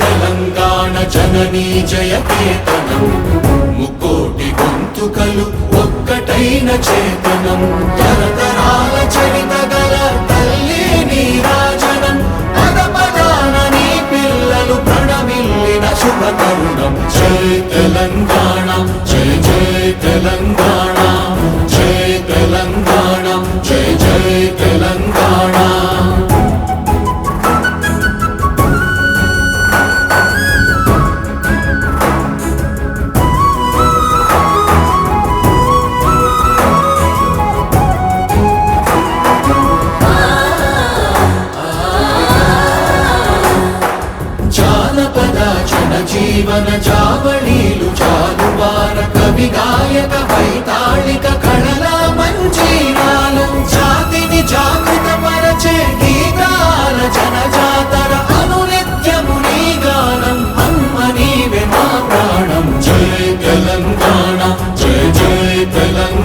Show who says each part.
Speaker 1: తెలంగాణ జననీ జయ కేతనం ముక్కోటి గొంతుకలు ఒక్కటైన చేతనం తరతరాల చరిత గల తల్లి నీరాజనం పద పదాన నీ పిల్లలు ప్రణమిల్లిన శుభ తరుణం జయ తెలంగాణ జయ జయ తెలంగాణ జయ తెలంగాణ జయ జయ తెలంగాణ జీవన జావళీలు జాలువార కవి గాయక వైతాళిక కళల మంజీరాలు జాతిని జాగృత పరచే గీతాల జనజాతర అనునిత్యము నీ గానం అమ్మ నీవే మా ప్రాణం జయ తెలంగాణ జయ జయ తెలంగాణ